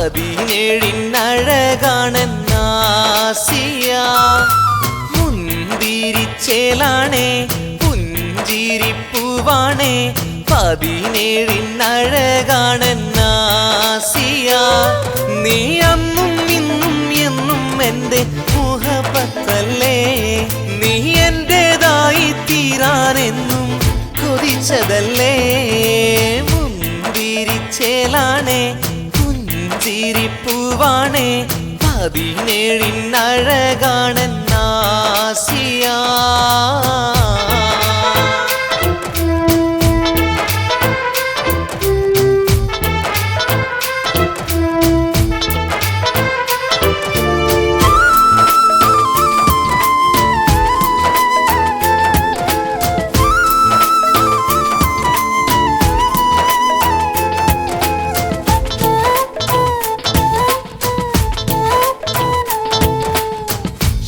17 മുന്തിരിച്ചേലാണേ പുഞ്ചിരിപ്പൂവാണേ 17 നീ അന്നും ഇന്നും എന്നും എൻ്റെ മുഹബത്തല്ലേ നീ എന്റേതായി തീരാനെന്നും കൊതിച്ചതല്ലേ മുന്തിരിച്ചേലാണേ പുഞ്ചിരിപ്പൂവാണേ 17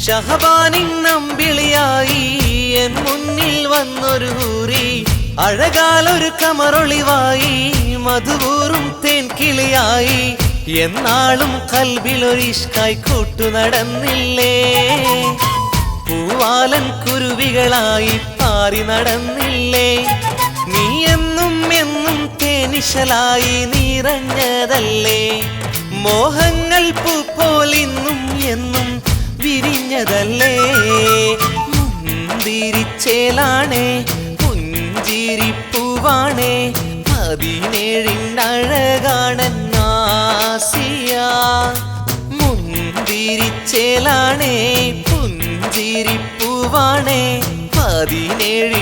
ഷഹബാനിൻ നമ്പിളിയായി എൻ മുന്നിൽ വന്നൊരു ഹൂറി അഴകാലൊരു കമറൊളിവായി മധുവൂറും തേൻകിളിയായി എന്നാളും കൽബിലൊരിഷ്കായി കൂട്ടു നടന്നില്ലേ പൂവാലൻ കുരുവികളായി പാറി നടന്നില്ലേ നീ എന്നും എന്നും തേനിശലായി നിറഞ്ഞതല്ലേ മോഹങ്ങൾ പൂപ്പോലിന്നും എന്നും വിരിഞ്ഞതല്ലേ മുന്തിരിച്ചേലാണേ പുഞ്ചിരിപ്പൂവാണേ 17 മുന്തിരിച്ചേലാണേ പുഞ്ചിരിപ്പൂവാണേ 17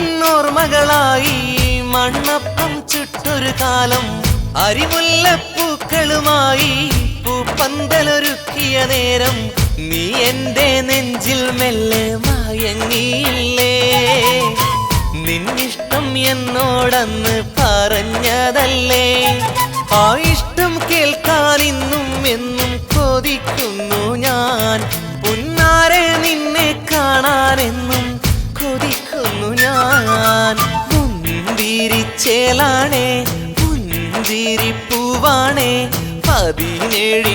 മുഹബത്തിനോർമകളായി മണ്ണപ്പം ചുട്ടൊരു കാലം അരിമുല്ലപ്പൂക്കളുമായി പൂപ്പന്തലൊരുക്കിയ നേരം നീ എൻ്റെ നെഞ്ചിൽ മെല്ലെ മയങ്ങിയില്ലേ നിന്നിഷ്ടം എന്നോടന്ന് പറഞ്ഞതല്ലേ ആ ഇഷ്ടം കേൾക്കാൻ ഇന്നും എന്നും കൊതിക്കുന്നു ഞാൻ പുന്നാരെ നിന്നെ കാണാനെന്നും കൊതിക്കുന്നു ഞാൻ മുന്തിരിച്ചേലാണേ പുഞ്ചിരിപ്പൂവാണേ 17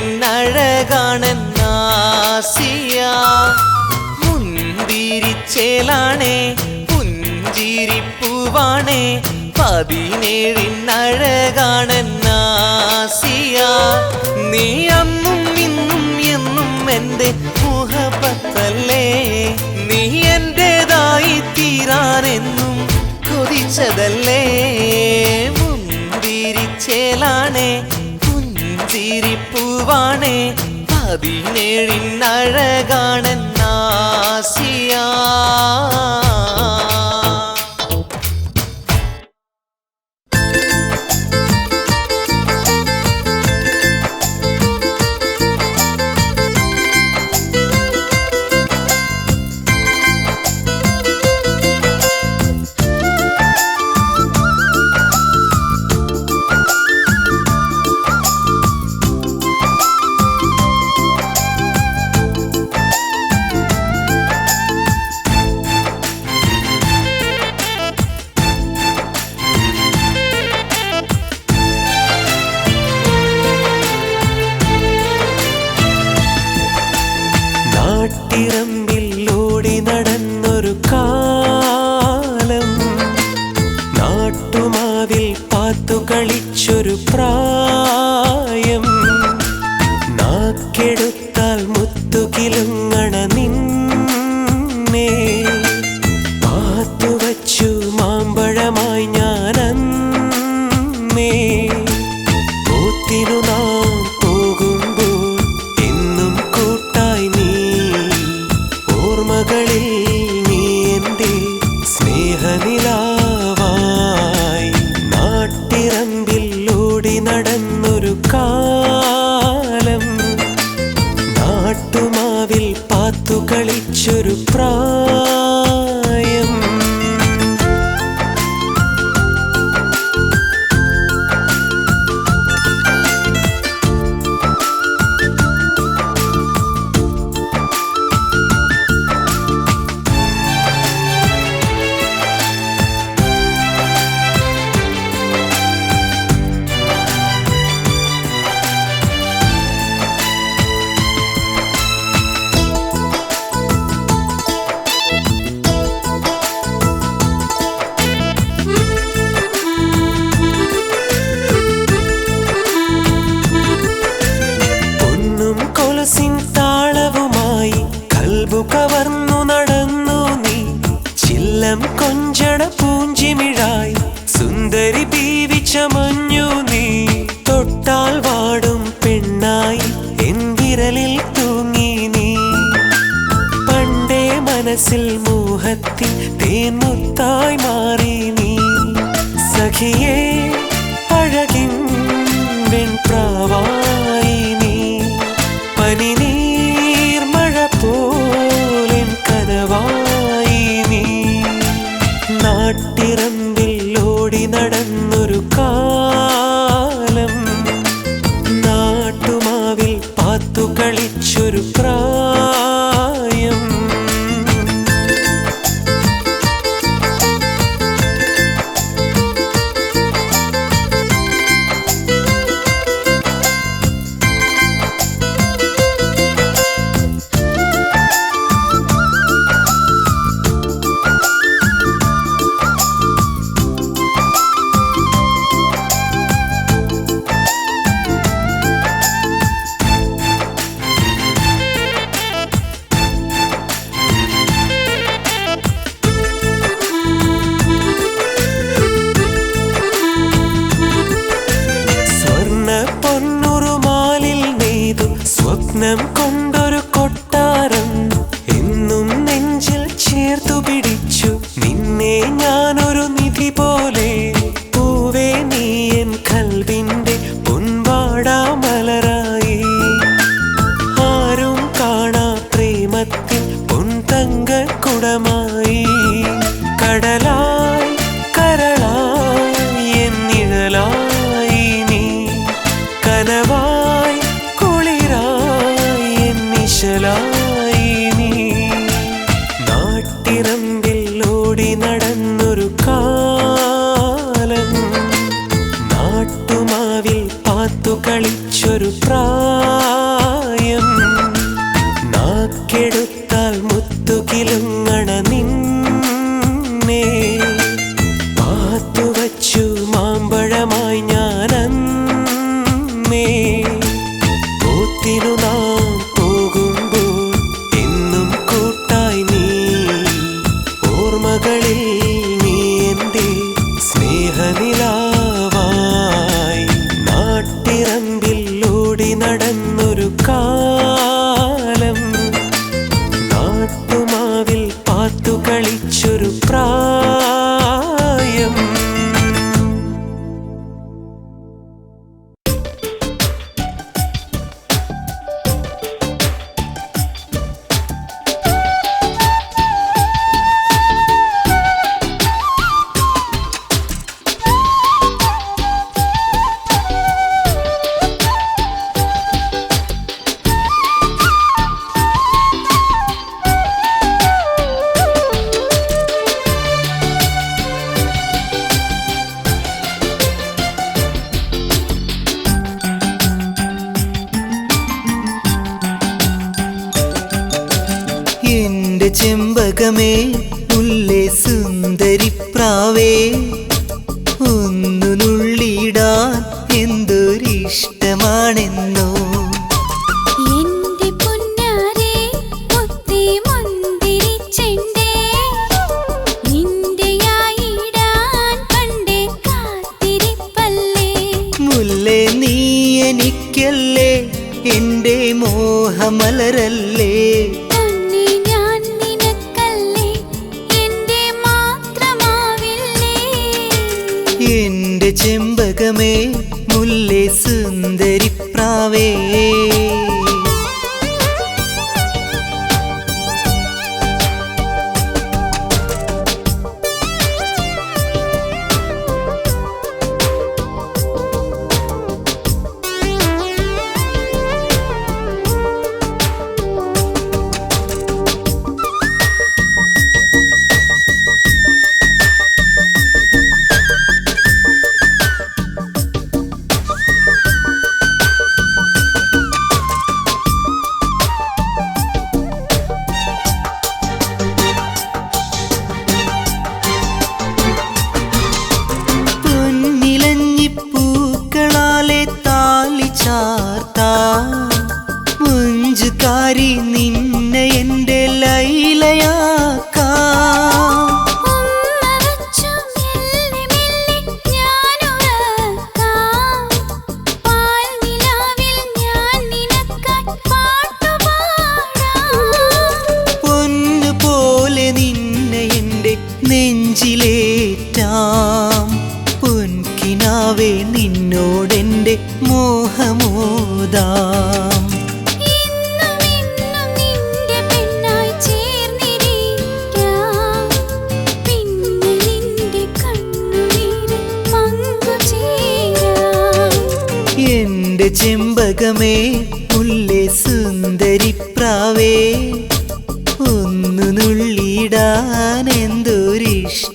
മുന്തിരിച്ചേലാണേ പുഞ്ചിരിപ്പൂവാണേ 17 നീ അന്നും ഇന്നും എന്നും എൻ്റെ മുഹബത്തല്ലേ നീ എന്റേതായി തീരാനെന്നും കൊതിച്ചതല്ലേ മുന്തിരിച്ചേലാണേ പുഞ്ചിരിപ്പൂവാണേ 17 നാട്ടിറമ്പിലൂടി നടന്നൊരു കാലം നാട്ടുമാവിൽ പാത്തു കളിച്ചൊരു പ്രായം നാക്കെടുത്താൽ മുത്തുകിലുങ്ങണ നിന്നെ പാത്തുവച്ചു മാമ്പഴമായി ഞാനന്നേ പോത്തിനു നാം പോകുമ്പോൾ എന്നും കൂട്ടായി നീ ഓർമ്മകളിൽ നീ എൻ്റെ സ്നേഹനിലാവായി നാട്ടിറമ്പിലൂടി നടന്നൊരു കാലം നാട്ടുമാവിൽ പാത്തു പാത്തു കളിച്ചൊരു പ്രായം. താളവുമായി കൽബു കവർന്നു നടന്നു നീ. ചില്ലം കൊഞ്ചണ പൂഞ്ചിമിഴായി സുന്ദരി ബീവി ചമഞ്ഞു നീ. തൊട്ടാൽ വാടും പെണ്ണായി എൻ വിരലിൽ തൂങ്ങി നീ. പണ്ടേ മനസ്സിൽ മോഹത്തിൽ തേൻമുത്തായി മാറി നീ. സഖിയേ അഴകിൻ വെൺപ്രാവായി നീ. പനിനീർമഴ പോലെൻ കനവായി നീ. നാട്ടിറമ്പിൽ ഓടി നടന്നൊരു കാലം. നാട്ടുമാവിൽ പാത്തു കളിച്ചൊരു പ്രായം. സ്വപ്നം കൊണ്ടൊരു കൊട്ടാരം എന്നും നെഞ്ചിൽ ചേർത്തു പിടിച്ചു നിന്നെ ഞാനൊരു നിധി പോലെ. പൂവേ നീ എൻ കൽവിന്റെ പൊൻവാടാ മലരായി. ആരും കാണാ പ്രേമത്തിൽ പൊൻതങ്ക കുടമായി. കടലായി കരളായി എൻ നിഴലായി നീ. കനവായി നിശലായി നീ. നാട്ടിറമ്പിൽ ഓടി നടന്നൊരു കാലം. നാട്ടുമാവിൽ പാത്തു കളിച്ചൊരു പ്രായം. നാക്കെടുത്താൽ മുത്തുകിലുങ്ങണ നിന്നെ. പാത്തുവച്ചു മാമ്പഴമായി ഞാനന്നേ. പോത്തിനു നാം ഓർമ്മകളിൽ നീ എൻ്റെ സ്നേഹനിലാവായി. നാട്ടിറമ്പിൽ ഓടി നടന്നൊരു കാലം. നാട്ടുമാവിൽ പാത്തു കളിച്ചൊരു പ്രായം. ചെമ്പകമേ മുല്ലേ സുന്ദരിപ്രാവേ. ഒന്നു നുള്ളിടാൻ എന്തൊരിഷ്ടമാണെന്നോ. എന്റെ പൊന്നാരേ മുത്തേ മുന്തിരിച്ചെണ്ടേ. നിന്റെയായിടാൻ പണ്ടേ കാത്തിരിപ്പല്ലേ. മുല്ലേ നീ എനിക്കല്ലേ എന്റെ മോഹമലരല്ലേ. എഴുതാം. എന്നും എന്നും നിന്റെ പെണ്ണായി ചേർന്നിരിക്കാം. പിന്നെ നിന്റെ കണ്ണുനീരിൽ പങ്കുചേരാം. എന്റെ ചെമ്പകമേ മുല്ലേ സുന്ദരിപ്രാവേ, ഒന്നു നുള്ളിയിടാൻ എന്തൊരിഷ്ടമാണെന്നോ.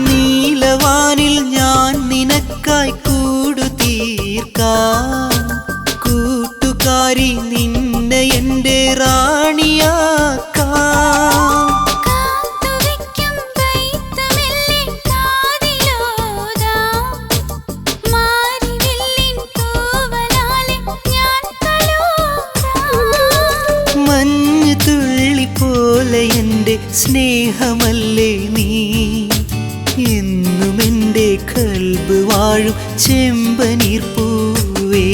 നീലവാനിൽ ഞാൻ നിനക്കായി കൂടു തീർക്കാം. കൂട്ടുകാരി നിന്നെ എന്റെ റാണിയാക്കാം. കാത്തുവയ്ക്കും കൈത്തമെല്ലെ കാതിലോതാം. മാരിവില്ലിൻ തൂവലാലെ ഞാൻ തലോടാം. മഞ്ഞു തുള്ളി പോലെ എന്റെ സ്നേഹമല്ലേ നീ, എന്നും എന്റെ കൽബ് വാഴും ചെമ്പനീർ പൂവേ.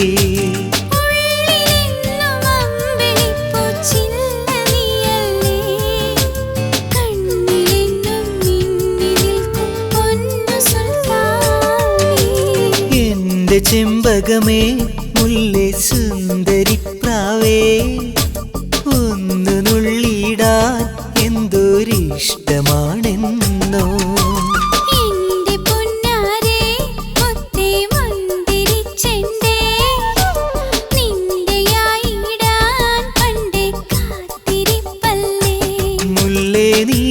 ഉള്ളിലെന്നും അമ്പിളിപ്പൂച്ചില്ല നീയല്ലേ. കണ്ണിലെന്നും മിന്നി നിൽക്കും പൊന്നു സുൽത്താനേ. എന്റെ ചെമ്പകമേ മുല്ലേ സുന്ദരിപ്രാവേ, ഒന്നു നുള്ളിയിടാൻ എന്തൊരിഷ്ടമാണെന്നോ. എന്റെ പൊന്നാരേ മുത്തേ മുന്തിരിച്ചെണ്ടേ, നിന്റെയായിടാൻ പണ്ടേ കാത്തിരിപ്പല്ലേ. മുല്ലേ നീ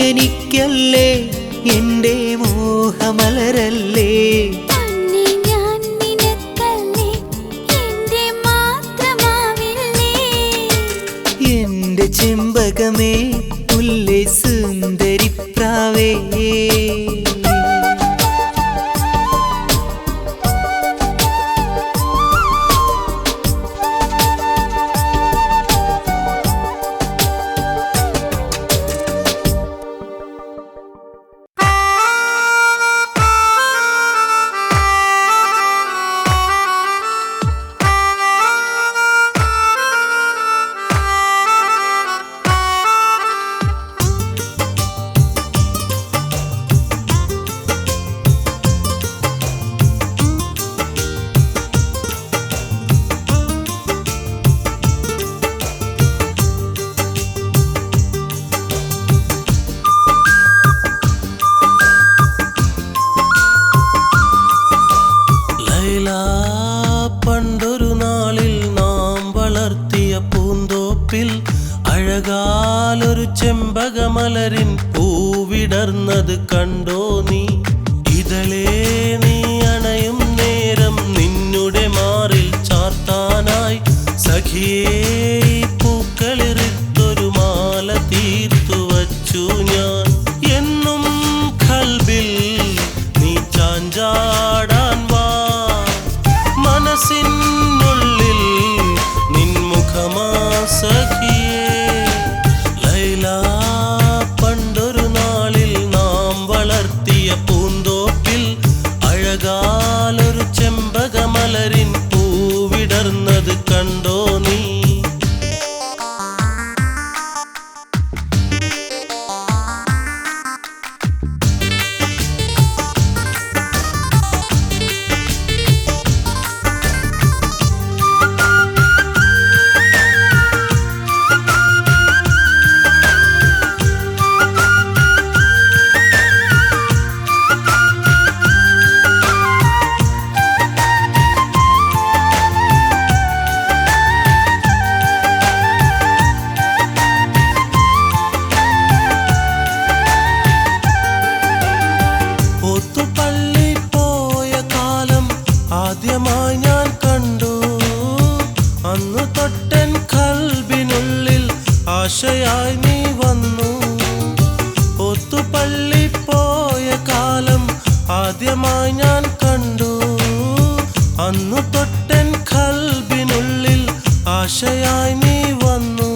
എനിക്കല്ലേ, എന്റെ മോഹമലരല്ലേ. തന്നെ ഞാൻ നിനക്കല്ലേ, എന്റെ മാത്രമാവില്ലേ. എന്റെ ചെമ്പകമേ മുല്ലേ സുന്ദരിപ്രാവേ. പണ്ടൊരു നാളിൽ നാം വളർത്തിയ പൂന്തോപ്പിൽ അഴകാലൊരു ചെമ്പകമലരിൻ പൂവിടർന്നത് കണ്ടോ നീ. ഇതളേ നീ അണയും നേരം നിന്നുടെ മാറിൽ ചാർത്താനായി സഖിയേ പൂക്കളിറിത്തൊരു മാല തീർത്തു വച്ചു ഞാൻ. എന്നും ഖൽബിൽ നീ ചാഞ്ചാടാൻ വാ, മനസ്സിനുള്ളിൽ നിൻമുഖമാ സഖിയേ. ലൈല പണ്ടൊരു നാളിൽ നാം വളർത്തിയ പൂന്തോപ്പിൽ അഴകാലൊരു ചെമ്പകമലരിൻ പൂവിടർന്നത് കണ്ടോ നീ. ആദ്യമായി ഞാൻ കണ്ടു അന്നു തൊട്ടൻ ഖൽബിനുള്ളിൽ ആശയായി നീ വന്നു.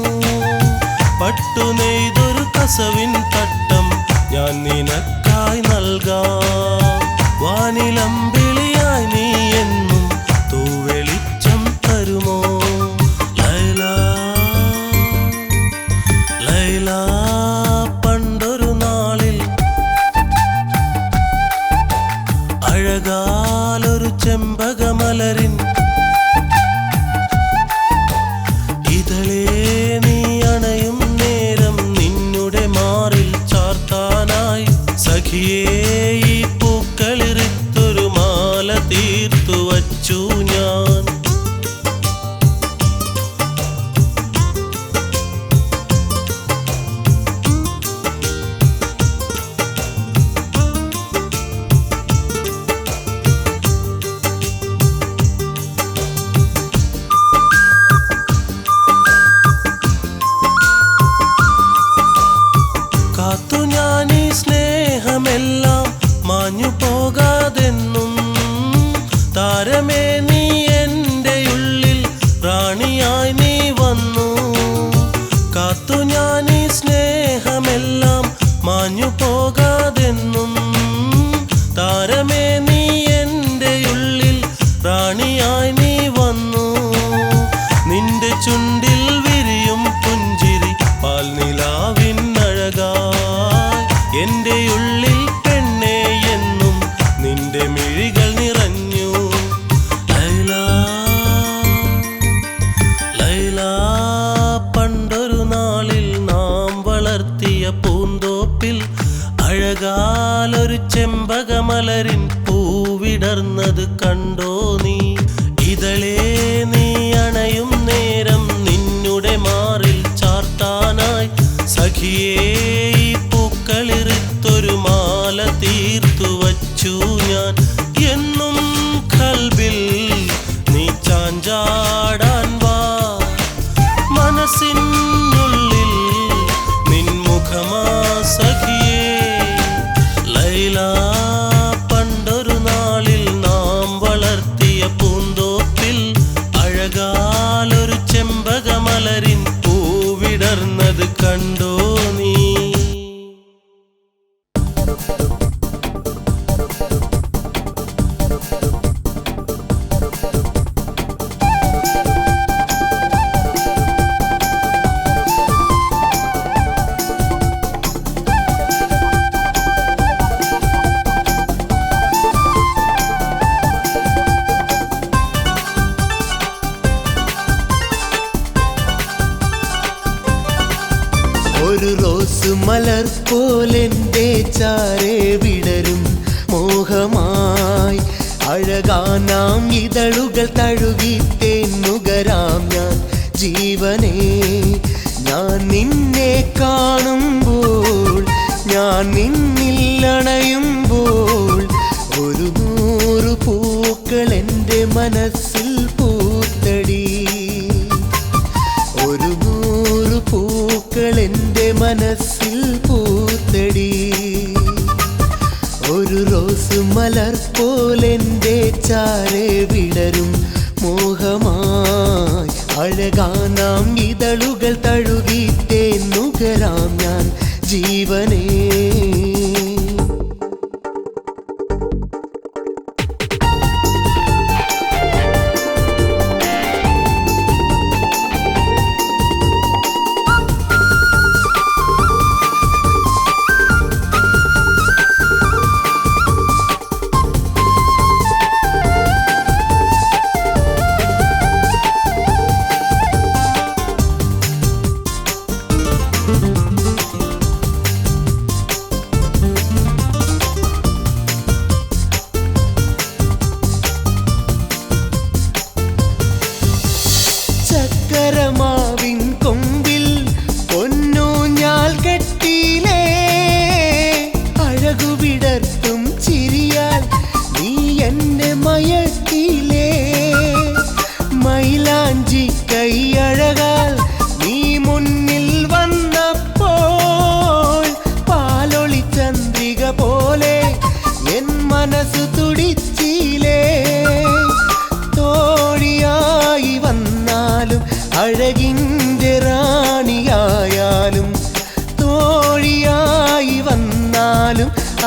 പട്ടു നെയ്തൊരു കസവിൻ തട്ടം ഞാൻ നിനക്കായി നൽകാം. വാനിലമ്പിളിയായി നീ എന്നും തൂവെളിച്ചം തരുമോ ലൈല ലൈല. പണ്ടൊരു നാളിൽ അഴകാലൊരു ചെമ്പകമലരിൻ ഇതളേ നീ അണയും നേരം നിന്നുടെ മാറിൽ ചാർത്താനായി സഖിയേ ഈ പൂക്കളിറിത്തൊരു മാല തീർത്തു വച്ചു ഞാൻ. കാത്തു ഞാനീ സ്നേഹമെല്ലാം മാഞ്ഞു പോകാതെന്നും താരമേ നീ എൻ്റെ ഉള്ളിൽ റാണിയായി നീ വന്നു. കാത്തു ഞാനീ സ്നേഹമെല്ലാം മാഞ്ഞു പോകാതെന്നും താരമേ നീ എൻ്റെ ഉള്ളിൽ റാണിയായി നീ വന്നു. നിന്റെ ചുണ്ടിൽ വിരിയും പുഞ്ചിരി പാൽനിലാവിൻ അഴകായി എൻ്റെ ഉള്ളിൽ പെണ്ണേ എന്നും നിന്റെ മിഴികൾ നിറഞ്ഞു ലൈല ലൈല. പണ്ടൊരു നാളിൽ നാം വളർത്തിയ പൂന്തോപ്പിൽ അഴകാലൊരു ചെമ്പകമലരിൻ പൂവിടർന്നത് കണ്ടോ നീ. ഇതളേ നീ അണയും നേരം നിന്നുടെ മാറിൽ ചാർത്താനായി സഖിയേ ഈ പൂക്കളിറിത്തൊരു മാല തീർത്തു വച്ചു ഞാൻ. എന്നും ഖൽബിൽ നീ ചാഞ്ചാടാൻ വാ. മനസ്സിനുള്ളിൽ നിൻ മുഖമാ സഖിയേ ലൈല. പണ്ടൊരു നാളിൽ നാം വളർത്തിയ പൂന്തോപ്പിൽ അഴകാലൊരു ചെമ്പകമലരിൻ പൂവിടർന്നത് കണ്ടോ നീ. ഒരു റോസ് മലർ പോലെന്റെ ചാരേ വിടരും മോഹമായി അഴകാനാം ഇതളുകൾ തഴുകി തേന്നുകരാം ഞാൻ ജീവനേ. ഞാൻ നിന്നെ കാണുമ്പോൾ ഞാൻ നിന്നിൽ അണയുമ്പോൾ ഒരു 100 പൂക്കൾ എൻ്റെ മനസ്സിൽ പൂത്തടി. ഒരു 100 പൂക്കൾ എൻ്റെ മനസ്സിൽ പൂത്തടി. ഒരു റോസ് മലർ പോലെന്റെ ചാരേ വിടരും മോഹമായി അഴകാനാം ഇതളുകൾ തഴുകി തേന്നുകരാം ഞാൻ ജീവനേ.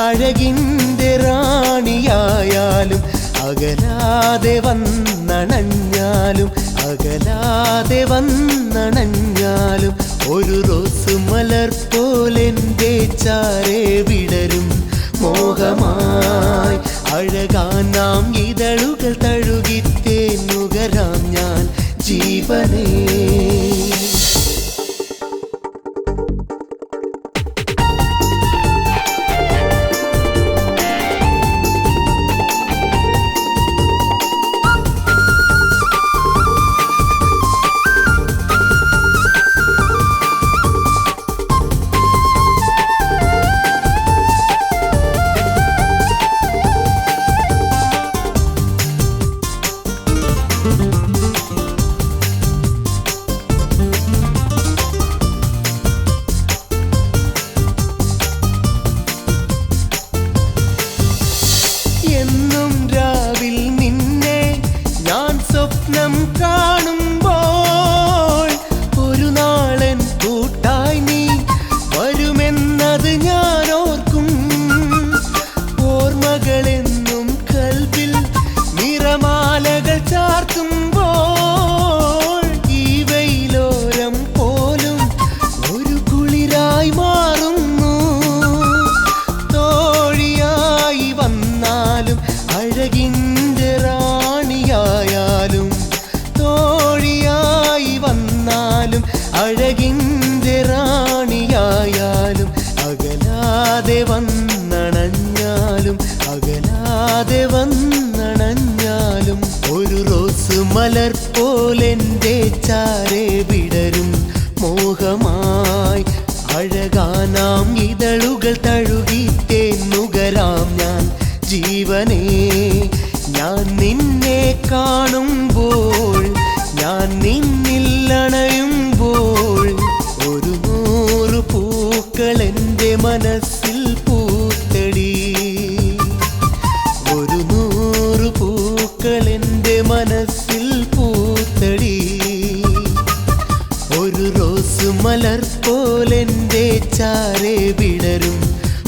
അഴകിൻ്റെ റാണിയായാലും അകലാതെ വന്നണഞ്ഞാലും ഒരു റോസ് മലർ പോലെൻ്റെ ചാരേ വിടരും മോഹമായി അഴകാൻ നാം ഇതളുകൾ തഴുകിത്തേൻ നുകരാം ഞാൻ ജീവനേ. എന്നും രാവിൽ നിന്നെ ഞാൻ സ്വപ്നം കാണുമ്പോൾ ഒരു നാളൻ കൂട്ടായി നീ വരുമെന്നത് ഞാൻ ഓർക്കും. ഓർമ്മകളെന്നും കൽവിൽ നിറമാലകൾ ചാർത്തുമ്പോൾ ഈ വെയിലോരം പോലും ഒരു കുളിരായി മാറുന്നു. തോഴിയായി വന്നാലും അഴകിൻ്റെ റാണിയായാലും തോഴിയായി വന്നാലും അഴകിൻ്റെ റാണിയായാലും അകലാതെ വന്നണഞ്ഞാലും ഒരു റോസ് മലർ പോലെൻ്റെ ചാരേ വിടരും മോഹമായി അഴകാൻ നാം ഇതളുകൾ തഴുകിത്തേൻ നുകരാം ഞാൻ ജീവനേ. ഞാൻ നിന്നെ കാണുമ്പോൾ ഞാൻ നിന്നിൽ അണയുമ്പോൾ ഒരു 100 പൂക്കൾ എൻ്റെ മനസ്സിൽ പൂത്തടി. ഒരു 100 പൂക്കൾ എൻ്റെ മനസ്സിൽ പൂത്തടി. ഒരു റോസ് മലർ പോലെൻ്റെ ചാരേ വിടരും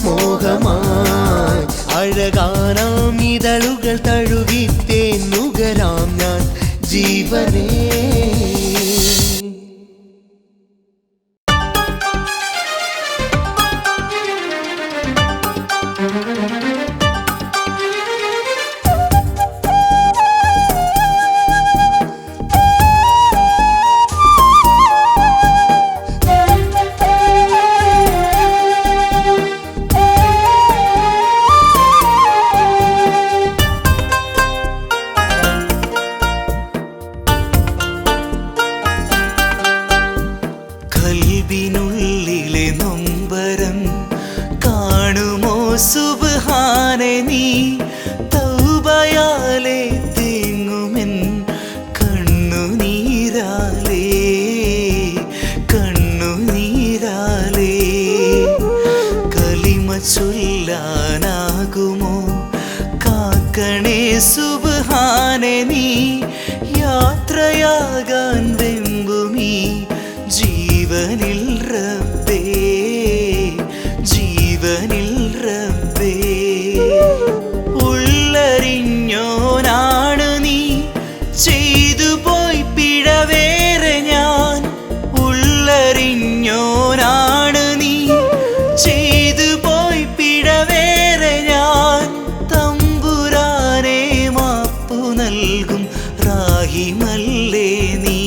മോഹമായി അഴകാനാം ഇതളുകൾ തഴുകിത്തേൻ നുകരാം ഞാൻ ജീവനേ. കൽബിനുള്ളിലെ നൊമ്പരം കാണുമോ സുബ്ഹാനെ നീ തൗബയാലെ തേങ്ങുമെൻ കണ്ണുനീരാലേ കലിമ ചൊല്ലാനാകുമോ കാക്കണേ സുബ്ഹാനെ നീ യാത്രയാകാൻ വെമ്പുമീ ജീവനിൽ റബ്ബേ ഉള്ളറിഞ്ഞോനാണ് നീ ചെയ്തു പോയി പിഴവേറെ ഞാൻ ഉള്ളറിഞ്ഞോനാണ് നീ ചെയ്തു പോയി പിഴവേറെ ഞാൻ തമ്പുരാനെ മാപ്പു നൽകും റാഹിമല്ലേ നീ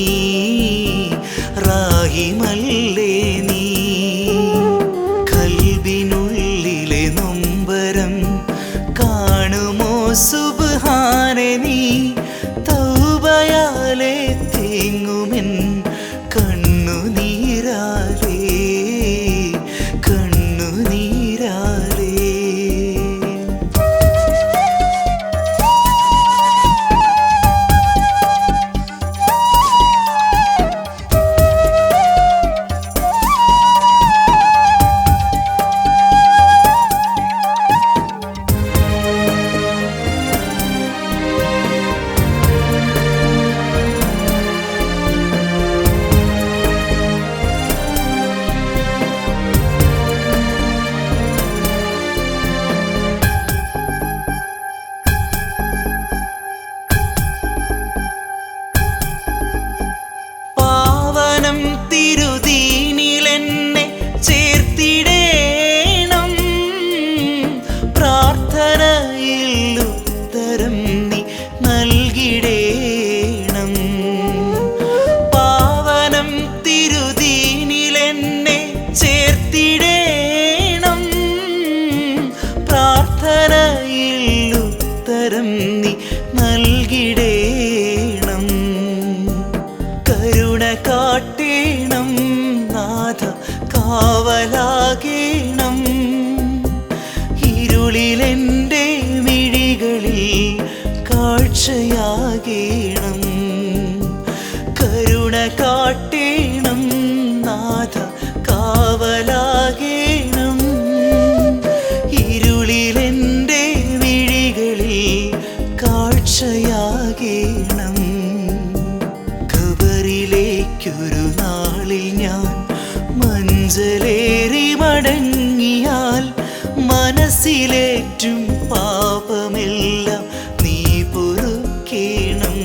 തെറ്റും പാപമെല്ലാം നീ പൊറുക്കേണം,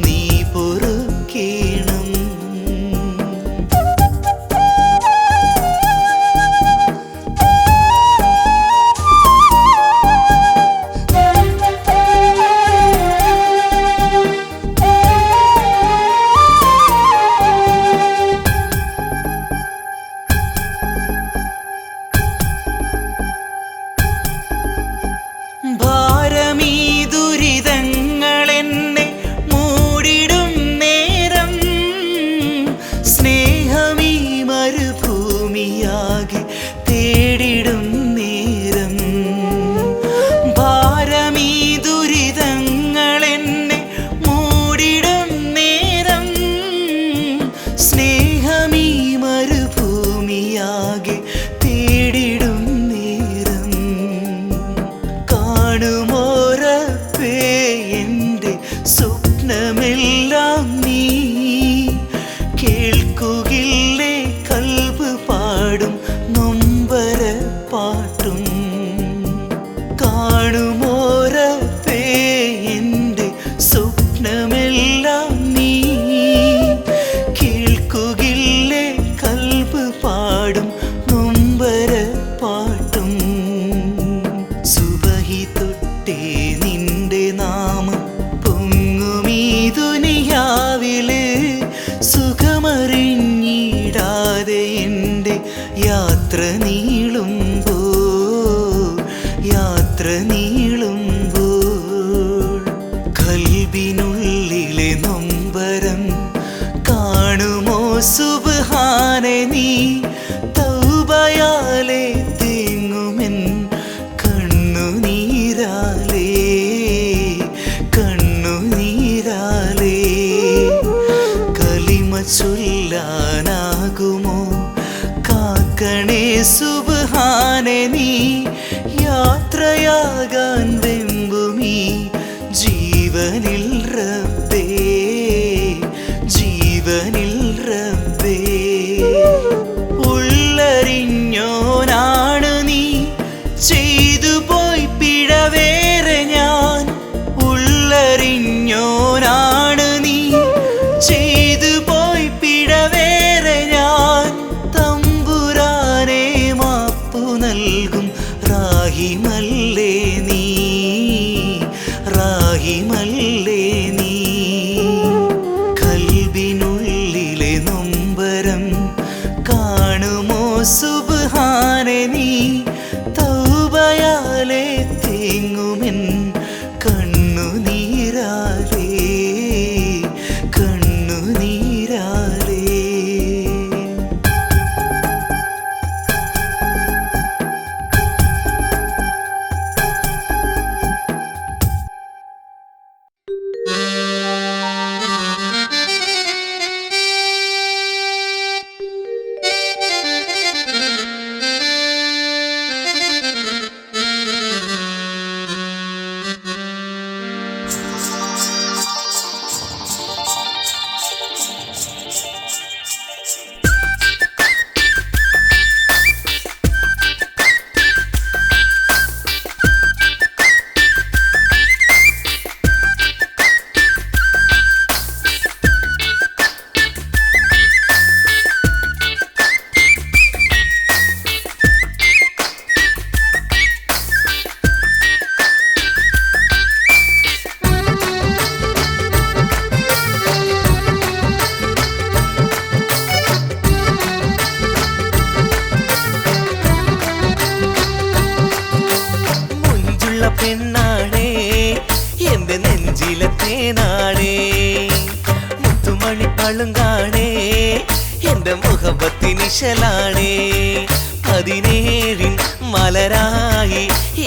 നീ പൊറുക്കേണം. ഭാരമീ ദുരിതങ്ങളെന്നെ മൂടിടും നേരം, സ്നേഹമീ മരുഭൂമിയാകെ തേടിടും നേരം. ഭാരമീ ദുരിതങ്ങളെന്നെ മൂടിടും നേരം, സ്നേഹമീ മരുഭൂമിയാകെ തേടിടും നേരം. കാണുമോറപ്പേ എൻ്റെ സ്വപ്നമെല്ലാം നീ, കേൾക്കുകില്ലേ കൽബ് പാടും നൊമ്പര പാട്ടും. കാണുമോറപ്പേ എൻ്റെ സ്വപ്നമെല്ലാം നീ, കേൾക്കുകില്ലേ കൽബ് പാടും നൊമ്പര പാട്ടും. സുബഹി തൊട്ടേ നിന്റെ നാമം പൊങ്ങുമീ ദുനിയാവില്, സുഖമറിഞ്ഞിടാതെ എൻ്റെ യാത്ര നീളുമ്പോൾ, യാത്ര നീളുമ്പോൾ. കൽബിനുള്ളിലെ നൊമ്പരം കാണുമോ സുബ്ഹാനെ നീ, തൗബയാലെ തേങ്ങുമെൻ കണ്ണുനീരാലേ, കണ്ണുനീരാലേ. കലിമ ചൊല്ലാനാകുമോ കാക്കണേ സുബ്ഹാനെ നീ, യാത്രയാകാൻ വെമ്പുമീ ജീവനിൽ റബ്ബേ, ജീവനിൽ റബ്ബേ. ഉള്ളറിഞ്ഞോനാണ് നീ, ചെയ്തു പോയി പിഴവേറെ ഞാൻ. ഉള്ളറിഞ്ഞോനാണ് നീ, ചെയ്തു പോയി പിഴവേറെ ഞാൻ. തമ്പുരാനെ മാപ്പു നൽകും റാഹിമല്ലേ നീ, റാഹിമല്ലേ നീ. കൽബിനുള്ളിലെ നൊമ്പരം കാണുമോ സുബ്ഹാനെ നീ, തൗബയാലെ തേങ്ങുമെൻ കണ്ണുനീരാലേ, കണ്ണുനീരാലേ. പെണ്ണാണേ എന്റെ നെഞ്ചിലെ തേനാണേ, മുത്തുമണി പളുങ്കാണേ എന്റെ മുഹബത്തിനിശലാണേ. 17 മലരായി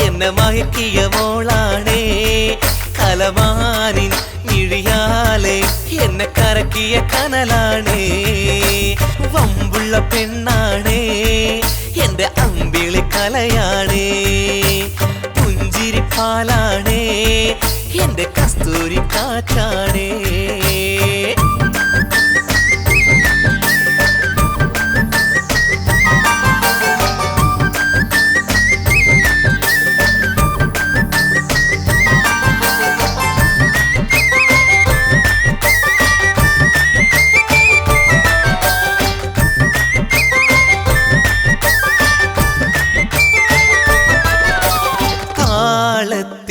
എന്നെ മയക്കിയ മോളാണേ, കലമാനിൻ മിഴിയാലെ എന്നെ കറക്കിയ കനലാണേ. വമ്പുള്ള പെണ്ണാണേ എന്റെ അമ്പിളി കലയാണേ, പുഞ്ചിരിപ്പാലാണേ എന്റെ കസ്തൂരി കാറ്റാണേ.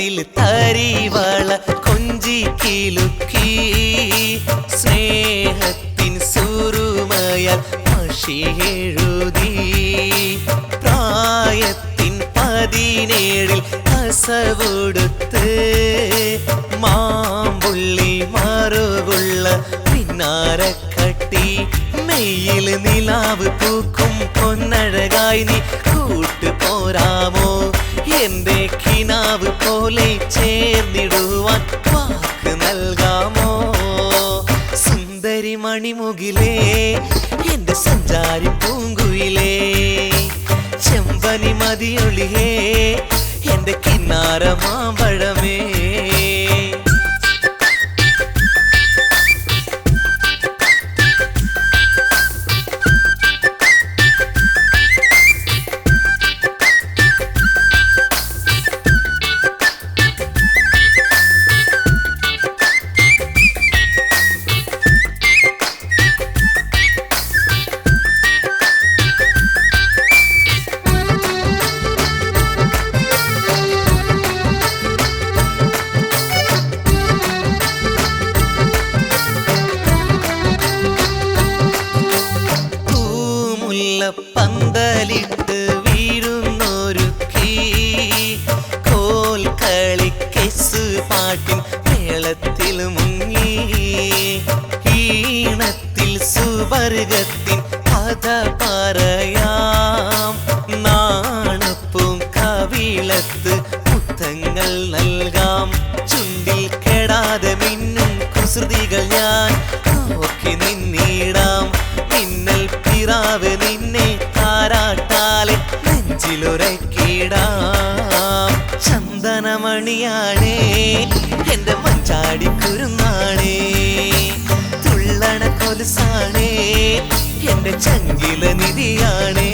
കഴുത്തിൽ തരിവള കൊഞ്ചി കിലുക്കി സ്നേഹത്തിൻ സുറുമയാൽ മഷി എഴുതി പ്രായത്തിൻ 17 കസവൊടുത്ത് മാമ്പുള്ളി മറുകുള്ള പിന്നാരക്കട്ടി മെയ്യിൽ നിലാവ് പൂക്കും പൊന്നഴകായി നീ കൂട്ടു പോരാമോ എന്റെ കിനാവ് പോലെ ചേർന്നിടുവാൻ വാക്ക് നൽകാമോ സുന്ദരി മണിമുകിലേ എന്റെ സഞ്ചാരി പൂങ്കുയിലേ ചെമ്പനി മതിയൊളിയേ എന്റെ കിന്നാര മാമ്പഴമേ പന്തലിട്ട് വീഴുന്നൊരുക്കി കോൽ കളിക്കെസ് പാട്ടിൻ മേളത്തിൽ മുങ്ങി ഈണത്തിൽ സുവർഗത്തിൻ കഥ പറയാം നാണപ്പും കവിളത്ത് മുത്തങ്ങൾ നൽകാം ചുണ്ടിൽ കെടാതെ മിന്നും കുസൃതികൾ ഞാൻ നോക്കി നിന്നിടാം മിന്നൽ പിറാവ് നിന്നെ താരാട്ടാലെ നെഞ്ചിലുറക്കിടാം ചന്ദനമണിയാണേ എന്റെ മഞ്ചാടി കുരുന്നാണേ തുള്ളണ കൊലുസാണേ എന്റെ ചങ്കില നിധിയാണേ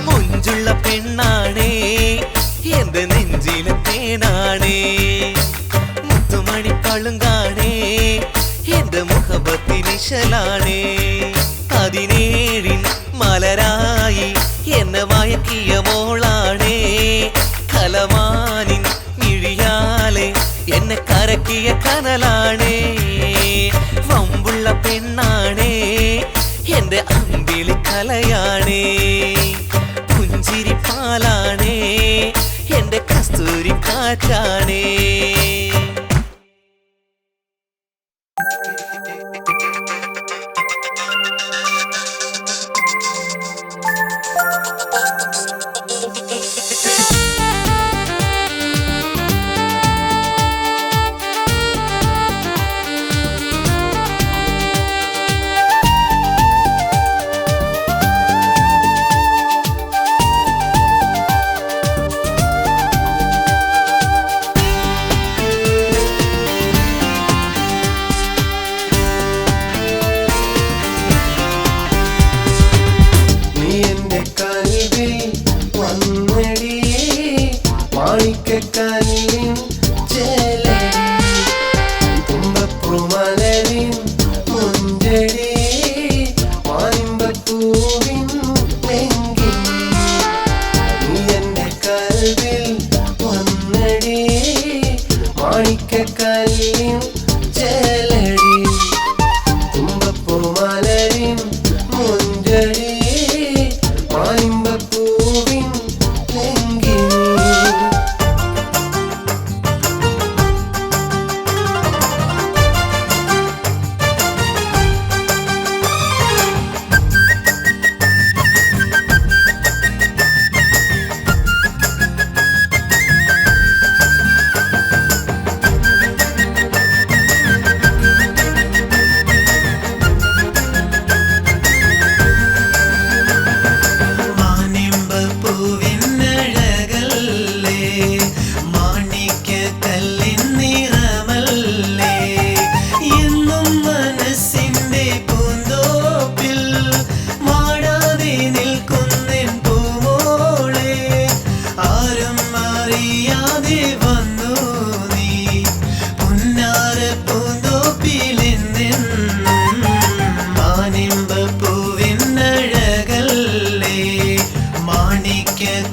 മൊഞ്ചുള്ള പെണ്ണാണേ എന്റെ നെഞ്ചിലെ തേനാണേ മുത്തുമണി പളുങ്കാണേ എന്റെ മുഖബത്തിനിശലാണേ 17 മലരായി എന്നെ മയക്കിയ മോളാണേ കലമാനിൻ മിഴിയാലെ എന്നെ കരക്കിയ കനലാണേ വമ്പുള്ള പെണ്ണാണേ എന്റെ അമ്പിളി കലയാണേ പുഞ്ചിരി പാലാണേ എന്റെ കസ്തൂരി കാറ്റാണേ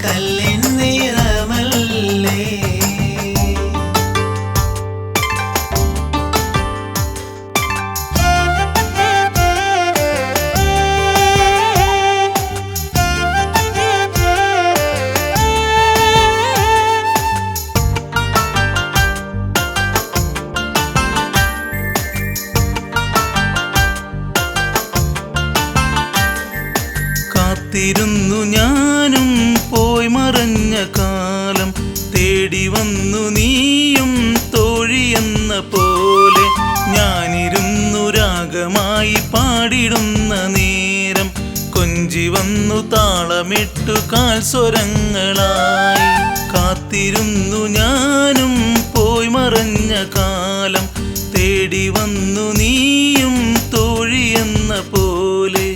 കല്ലിൻ നിറമല്ലേ തേടി വന്നു നീയും തോഴിയെന്ന പോലെ ഞാനിരുന്നു രാഗമായി പാടിടുന്ന നേരം കൊഞ്ചി വന്നു താളമിട്ടു കാൽ സ്വരങ്ങളായി കാത്തിരുന്നു ഞാനും പോയി മറഞ്ഞ കാലം തേടി വന്നു നീയും തോഴിയെന്ന പോലെ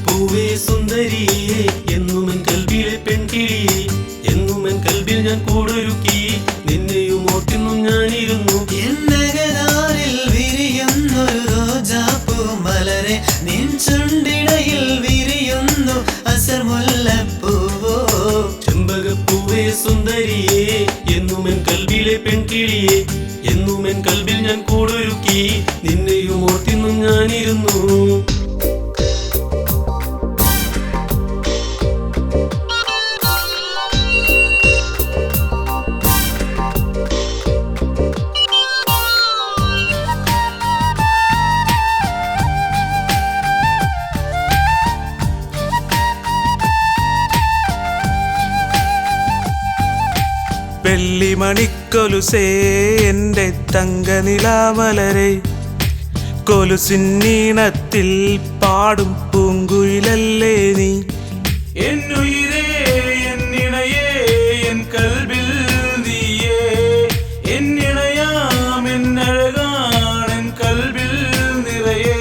പൂവേ സുന്ദരിയേ എന്നുമെൻ കൽവിലെ പെൺകിളിയേ എന്നുമെൻ കൽവിൽ ഞാൻ കൂടൊരുക്കി നിന്നെയും ഓർക്കുന്നു ഞാനിരുന്നു എന്നകനാരിൽ വിരിയുന്നൊരു റോജാപ്പൂ മലരെ നിൻ ചുണ്ടിടയിൽ വിരിയുന്നു അസർമുല്ലപ്പൂവോ ചെമ്പകപ്പൂവേ സുന്ദരിയേ എന്നുമെൻ കൽവിലെ പെൺകിളിയേ എന്നുമെൻ കൽവിൽ ഞാൻ കൂടൊരുക്കി നിന്നെയും ഓർക്കുന്നു ഞാനിരുന്നു വെള്ളിമണിക്കൊലുസേ എൻ്റെ തങ്കനിലാമലരെ കൊലുസിന്നീണത്തിൽ പാടും പൂങ്കുയിലല്ലേ നീ എന്നുയിരേ എന്നിണയേ എൻ കൽബിൽ നീയേ എന്നിണയാം എന്നഴകാണെൻ കൽബിൽ നിറയേ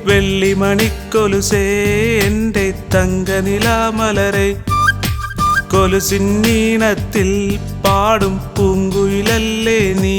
വെള്ളിമണിക്കൊലുസേ എൻ്റെ തങ്കനിലാമലരെ കൊലുസിന്നീണത്തിൽ പാടും പൂങ്കുയിലല്ലേ നീ